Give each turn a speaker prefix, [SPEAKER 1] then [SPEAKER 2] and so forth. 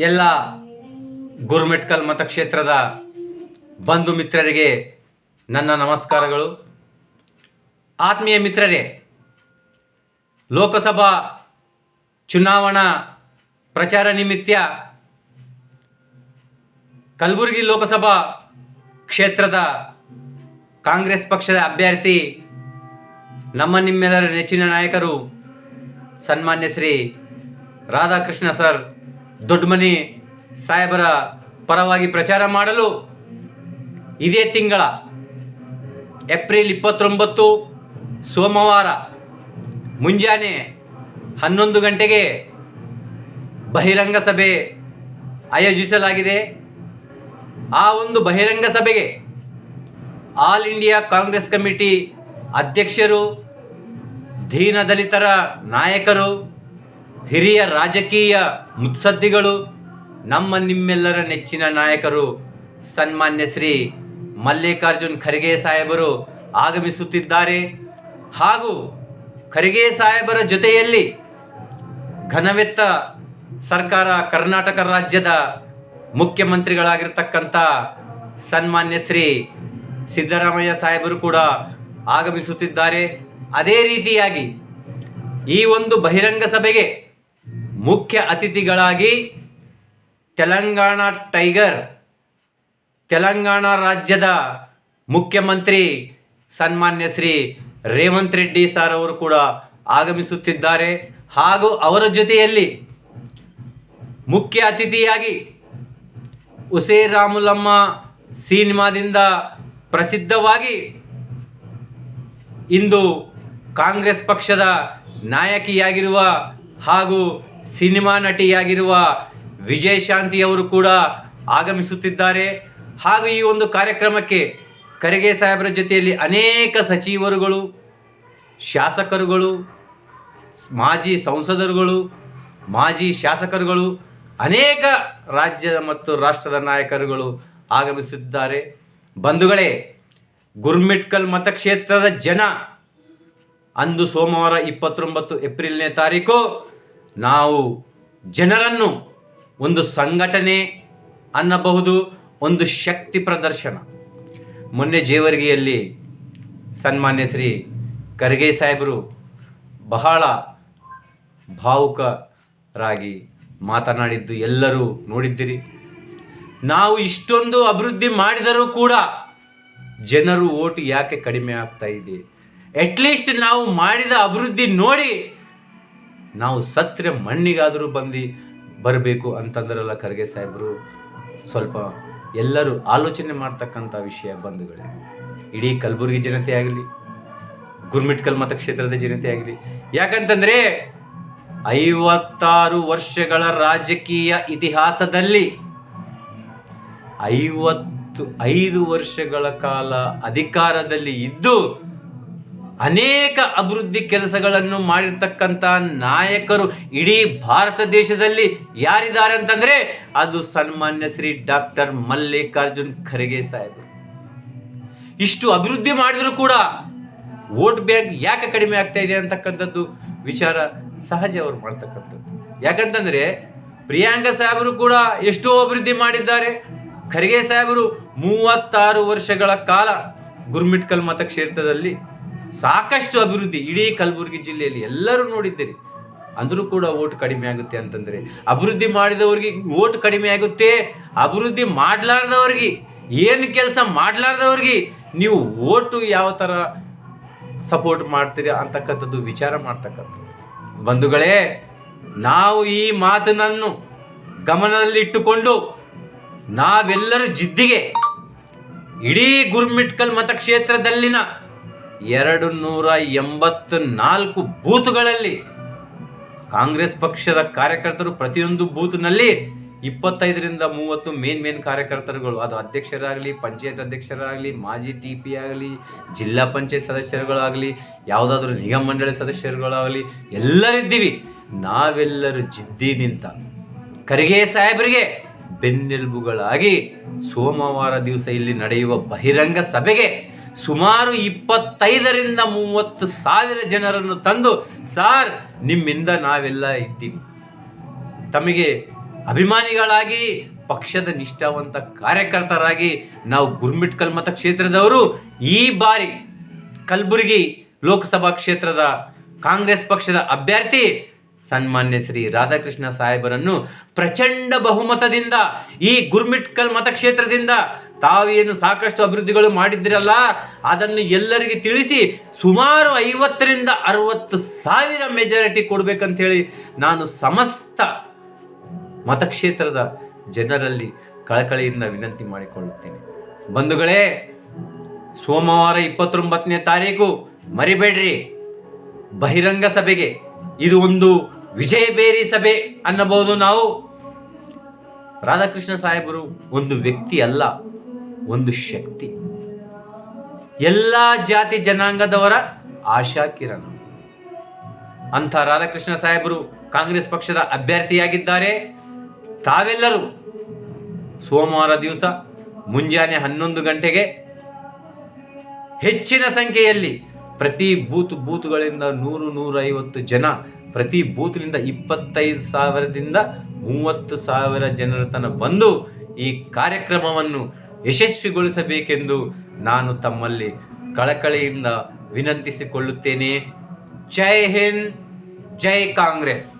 [SPEAKER 1] ಎಲ್ಲ ಗುರುಮಿಟ್ಕಲ್ ಮತಕ್ಷೇತ್ರದ ಬಂಧು ಮಿತ್ರರಿಗೆ ನನ್ನ ನಮಸ್ಕಾರಗಳು. ಆತ್ಮೀಯ ಮಿತ್ರರೇ, ಲೋಕಸಭಾ ಚುನಾವಣಾ ಪ್ರಚಾರ ನಿಮಿತ್ತ ಕಲಬುರಗಿ ಲೋಕಸಭಾ ಕ್ಷೇತ್ರದ ಕಾಂಗ್ರೆಸ್ ಪಕ್ಷದ ಅಭ್ಯರ್ಥಿ ನಿಮ್ಮೆಲ್ಲರ ನೆಚ್ಚಿನ ನಾಯಕರು ಸನ್ಮಾನ್ಯ ಶ್ರೀ ರಾಧಾಕೃಷ್ಣ ಸರ್ ದೊಡ್ಡಮನಿ ಸಾಹೇಬರ ಪರವಾಗಿ ಪ್ರಚಾರ ಮಾಡಲು ಇದೇ ತಿಂಗಳ ಏಪ್ರಿಲ್ 29 ಸೋಮವಾರ ಮುಂಜಾನೆ 11 ಗಂಟೆಗೆ ಬಹಿರಂಗ ಸಭೆ ಆಯೋಜಿಸಲಾಗಿದೆ. ಆ ಒಂದು ಬಹಿರಂಗ ಸಭೆಗೆ ಆಲ್ ಇಂಡಿಯಾ ಕಾಂಗ್ರೆಸ್ ಕಮಿಟಿ ಅಧ್ಯಕ್ಷರು, ದೀನದಲಿತರ ನಾಯಕರು, ಹಿರಿಯ ರಾಜಕೀಯ ಮುತ್ಸದ್ದಿಗಳು, ನಿಮ್ಮೆಲ್ಲರ ನೆಚ್ಚಿನ ನಾಯಕರು ಸನ್ಮಾನ್ಯ ಶ್ರೀ ಮಲ್ಲಿಕಾರ್ಜುನ್ ಖರ್ಗೆ ಸಾಹೇಬರು ಆಗಮಿಸುತ್ತಿದ್ದಾರೆ. ಹಾಗೂ ಖರ್ಗೆ ಸಾಹೇಬರ ಜೊತೆಯಲ್ಲಿ ಘನವೆತ್ತ ಸರ್ಕಾರ ಕರ್ನಾಟಕ ರಾಜ್ಯದ ಮುಖ್ಯಮಂತ್ರಿಗಳಾಗಿರ್ತಕ್ಕಂಥ ಸನ್ಮಾನ್ಯ ಶ್ರೀ ಸಿದ್ದರಾಮಯ್ಯ ಸಾಹೇಬರು ಕೂಡ ಆಗಮಿಸುತ್ತಿದ್ದಾರೆ. ಅದೇ ರೀತಿಯಾಗಿ ಈ ಒಂದು ಬಹಿರಂಗ ಸಭೆಗೆ ಮುಖ್ಯ ಅತಿಥಿಗಳಾಗಿ ತೆಲಂಗಾಣ ಟೈಗರ್, ತೆಲಂಗಾಣ ರಾಜ್ಯದ ಮುಖ್ಯಮಂತ್ರಿ ಸನ್ಮಾನ್ಯ ಶ್ರೀ ರೇವಂತ್ ರೆಡ್ಡಿ ಸರ್ ಅವರು ಕೂಡ ಆಗಮಿಸುತ್ತಿದ್ದಾರೆ. ಹಾಗೂ ಅವರ ಜೊತೆಯಲ್ಲಿ ಮುಖ್ಯ ಅತಿಥಿಯಾಗಿ ಉಸೇ ರಾಮುಲಮ್ಮ ಸಿನಿಮಾದಿಂದ ಪ್ರಸಿದ್ಧವಾಗಿ ಇಂದು ಕಾಂಗ್ರೆಸ್ ಪಕ್ಷದ ನಾಯಕಿಯಾಗಿರುವ ಹಾಗೂ ಸಿನಿಮಾ ನಟಿಯಾಗಿರುವ ವಿಜಯಶಾಂತಿಯವರು ಕೂಡ ಆಗಮಿಸುತ್ತಿದ್ದಾರೆ. ಹಾಗೂ ಈ ಒಂದು ಕಾರ್ಯಕ್ರಮಕ್ಕೆ ಖರ್ಗೆ ಸಾಹೇಬರ ಜೊತೆಯಲ್ಲಿ ಅನೇಕ ಸಚಿವರುಗಳು, ಶಾಸಕರುಗಳು, ಮಾಜಿ ಸಂಸದರುಗಳು, ಮಾಜಿ ಶಾಸಕರುಗಳು, ಅನೇಕ ರಾಜ್ಯದ ಮತ್ತು ರಾಷ್ಟ್ರದ ನಾಯಕರುಗಳು ಆಗಮಿಸುತ್ತಿದ್ದಾರೆ. ಬಂಧುಗಳೇ, ಗುರುಮಿಟ್ಕಲ್ ಮತಕ್ಷೇತ್ರದ ಜನ ಅಂದು ಸೋಮವಾರ 29 ಏಪ್ರಿಲ್ನೇ ತಾರೀಕು ನಾವು ಜನರನ್ನು ಒಂದು ಸಂಘಟನೆ ಅನ್ನಬಹುದು, ಒಂದು ಶಕ್ತಿ ಪ್ರದರ್ಶನ. ಮೊನ್ನೆ ಜೇವರ್ಗಿಯಲ್ಲಿ ಸನ್ಮಾನ್ಯ ಶ್ರೀ ಖರ್ಗೆ ಸಾಹೇಬರು ಬಹಳ ಭಾವುಕರಾಗಿ ಮಾತನಾಡಿದ್ದು ಎಲ್ಲರೂ ನೋಡಿದ್ದೀರಿ. ನಾವು ಇಷ್ಟೊಂದು ಅಭಿವೃದ್ಧಿ ಮಾಡಿದರೂ ಕೂಡ ಜನರು ಓಟು ಯಾಕೆ ಕಡಿಮೆ ಆಗ್ತಾ ಇದೆ? ಅಟ್ಲೀಸ್ಟ್ ನಾವು ಮಾಡಿದ ಅಭಿವೃದ್ಧಿ ನೋಡಿ ನಾವು ಸತ್ರೆ ಮಣ್ಣಿಗಾದರೂ ಬರಬೇಕು ಅಂತಂದ್ರಲ್ಲ ಖರ್ಗೆ ಸಾಹೇಬರು. ಸ್ವಲ್ಪ ಎಲ್ಲರೂ ಆಲೋಚನೆ ಮಾಡ್ತಕ್ಕಂಥ ವಿಷಯ ಬಂಧುಗಳೇ. ಇಡೀ ಕಲಬುರಗಿ ಜನತೆ ಆಗಲಿ, ಗುರುಮಿಟ್ಕಲ್ ಮತಕ್ಷೇತ್ರದ ಜನತೆ ಆಗಲಿ, ಯಾಕಂತಂದರೆ 56 ವರ್ಷಗಳ ರಾಜಕೀಯ ಇತಿಹಾಸದಲ್ಲಿ 55 ವರ್ಷಗಳ ಕಾಲ ಅಧಿಕಾರದಲ್ಲಿ ಇದ್ದು ಅನೇಕ ಅಭಿವೃದ್ಧಿ ಕೆಲಸಗಳನ್ನು ಮಾಡಿರ್ತಕ್ಕಂಥ ನಾಯಕರು ಇಡೀ ಭಾರತ ದೇಶದಲ್ಲಿ ಯಾರಿದ್ದಾರೆ ಅಂತಂದರೆ ಅದು ಸನ್ಮಾನ್ಯ ಶ್ರೀ ಡಾಕ್ಟರ್ ಮಲ್ಲಿಕಾರ್ಜುನ್ ಖರ್ಗೆ ಸಾಹೇಬರು. ಇಷ್ಟು ಅಭಿವೃದ್ಧಿ ಮಾಡಿದರೂ ಕೂಡ ವೋಟ್ ಬ್ಯಾಂಕ್ ಯಾಕೆ ಕಡಿಮೆ ಆಗ್ತಾ ಇದೆ ಅಂತಕ್ಕಂಥದ್ದು ವಿಚಾರ ಸಹಜ ಅವರು ಮಾಡ್ತಕ್ಕಂಥದ್ದು. ಯಾಕಂತಂದರೆ ಪ್ರಿಯಾಂಕಾ ಸಾಹೇಬರು ಕೂಡ ಎಷ್ಟೋ ಅಭಿವೃದ್ಧಿ ಮಾಡಿದ್ದಾರೆ. ಖರ್ಗೆ ಸಾಹೇಬರು 36 ವರ್ಷಗಳ ಕಾಲ ಗುರುಮಿಟ್ಕಲ್ ಮತಕ್ಷೇತ್ರದಲ್ಲಿ ಸಾಕಷ್ಟು ಅಭಿವೃದ್ಧಿ ಇಡೀ ಕಲಬುರಗಿ ಜಿಲ್ಲೆಯಲ್ಲಿ ಎಲ್ಲರೂ ನೋಡಿದ್ದೀರಿ. ಅಂದರೂ ಕೂಡ ಓಟ್ ಕಡಿಮೆ ಆಗುತ್ತೆ ಅಂತಂದರೆ ಅಭಿವೃದ್ಧಿ ಮಾಡಿದವ್ರಿಗೆ ಓಟ್ ಕಡಿಮೆ ಆಗುತ್ತೆ, ಅಭಿವೃದ್ಧಿ ಮಾಡಲಾರ್ದವ್ರಿಗೆ, ಏನು ಕೆಲಸ ಮಾಡಲಾರ್ದವ್ರಿಗೆ ನೀವು ಓಟು ಯಾವ ಥರ ಸಪೋರ್ಟ್ ಮಾಡ್ತೀರಿ ಅಂತಕ್ಕಂಥದ್ದು ವಿಚಾರ ಮಾಡ್ತಕ್ಕಂಥದ್ದು. ಬಂಧುಗಳೇ, ನಾವು ಈ ಮಾತನ್ನು ಗಮನದಲ್ಲಿಟ್ಟುಕೊಂಡು ನಾವೆಲ್ಲರೂ ಜಿದ್ದಿಗೆ ಇಡೀ ಗುರುಮಿಟ್ಕಲ್ ಮತಕ್ಷೇತ್ರದಲ್ಲಿನ 284 ಬೂತ್ಗಳಲ್ಲಿ ಕಾಂಗ್ರೆಸ್ ಪಕ್ಷದ ಕಾರ್ಯಕರ್ತರು ಪ್ರತಿಯೊಂದು ಬೂತ್ನಲ್ಲಿ 25ರಿಂದ 30 ಮೇನ್ ಕಾರ್ಯಕರ್ತರುಗಳು, ಅದು ಅಧ್ಯಕ್ಷರಾಗಲಿ, ಪಂಚಾಯತ್ ಅಧ್ಯಕ್ಷರಾಗಲಿ, ಮಾಜಿ TP ಆಗಲಿ, ಜಿಲ್ಲಾ ಪಂಚಾಯತ್ ಸದಸ್ಯರುಗಳಾಗಲಿ, ಯಾವುದಾದ್ರೂ ನಿಗಮ ಮಂಡಳಿ ಸದಸ್ಯರುಗಳಾಗಲಿ ಎಲ್ಲರಿದ್ದೀವಿ. ನಾವೆಲ್ಲರೂ ಜಿದ್ದಿ ನಿಂತ ಖರ್ಗೆ ಸಾಹೇಬರಿಗೆ ಬೆನ್ನೆಲುಬುಗಳಾಗಿ ಸೋಮವಾರ ದಿವಸ ಇಲ್ಲಿ ನಡೆಯುವ ಬಹಿರಂಗ ಸಭೆಗೆ ಸುಮಾರು 25ರಿಂದ 30 ಸಾವಿರ ಜನರನ್ನು ತಂದು, ಸಾರ್ ನಿಮ್ಮಿಂದ ನಾವೆಲ್ಲ ಇದ್ದೀವಿ, ತಮಗೆ ಅಭಿಮಾನಿಗಳಾಗಿ, ಪಕ್ಷದ ನಿಷ್ಠಾವಂತ ಕಾರ್ಯಕರ್ತರಾಗಿ ನಾವು ಗುರ್ಮಿಟ್ಕಲ್ ಮತಕ್ಷೇತ್ರದವರು ಈ ಬಾರಿ ಕಲಬುರಗಿ ಲೋಕಸಭಾ ಕ್ಷೇತ್ರದ ಕಾಂಗ್ರೆಸ್ ಪಕ್ಷದ ಅಭ್ಯರ್ಥಿ ಸನ್ಮಾನ್ಯ ಶ್ರೀ ರಾಧಾಕೃಷ್ಣ ಸಾಹೇಬರನ್ನು ಪ್ರಚಂಡ ಬಹುಮತದಿಂದ ಈ ಗುರ್ಮಿಟ್ಕಲ್ ಮತಕ್ಷೇತ್ರದಿಂದ ತಾವೇನು ಸಾಕಷ್ಟು ಅಭಿವೃದ್ಧಿಗಳು ಮಾಡಿದ್ರಲ್ಲ ಅದನ್ನು ಎಲ್ಲರಿಗೆ ತಿಳಿಸಿ ಸುಮಾರು 50ರಿಂದ 60,000 ಮೆಜಾರಿಟಿ ಕೊಡಬೇಕಂತೇಳಿ ನಾನು ಸಮಸ್ತ ಮತಕ್ಷೇತ್ರದ ಜನರಲ್ಲಿ ಕಳಕಳಿಯಿಂದ ವಿನಂತಿ ಮಾಡಿಕೊಳ್ಳುತ್ತೇನೆ. ಬಂಧುಗಳೇ, ಸೋಮವಾರ 29ನೇ ತಾರೀಕು ಮರಿಬೇಡ್ರಿ ಬಹಿರಂಗ ಸಭೆಗೆ. ಇದು ಒಂದು ವಿಜಯಬೇರಿ ಸಭೆ ಅನ್ನಬಹುದು. ನಾವು ರಾಧಾಕೃಷ್ಣ ಸಾಹೇಬರು ಒಂದು ವ್ಯಕ್ತಿ ಅಲ್ಲ, ಒಂದು ಶಕ್ತಿ, ಎಲ್ಲ ಜಾತಿ ಜನಾಂಗದವರ ಆಶಾಕಿರಣ. ಅಂಥ ರಾಧಾಕೃಷ್ಣ ಸಾಹೇಬರು ಕಾಂಗ್ರೆಸ್ ಪಕ್ಷದ ಅಭ್ಯರ್ಥಿಯಾಗಿದ್ದಾರೆ. ತಾವೆಲ್ಲರೂ ಸೋಮವಾರ ದಿವಸ ಮುಂಜಾನೆ 11 ಗಂಟೆಗೆ ಹೆಚ್ಚಿನ ಸಂಖ್ಯೆಯಲ್ಲಿ ಪ್ರತಿ ಬೂತುಗಳಿಂದ 100-150 ಜನ, ಪ್ರತಿ ಬೂತ್ನಿಂದ 25,000ದಿಂದ 30,000 ಜನರ ತನಕ ಬಂದು ಈ ಕಾರ್ಯಕ್ರಮವನ್ನು ಯಶಸ್ವಿಗೊಳಿಸಬೇಕೆಂದು ನಾನು ತಮ್ಮಲ್ಲಿ ಕಳಕಳಿಯಿಂದ ವಿನಂತಿಸಿಕೊಳ್ಳುತ್ತೇನೆ. ಜೈ ಹಿಂದ್, ಜೈ ಕಾಂಗ್ರೆಸ್.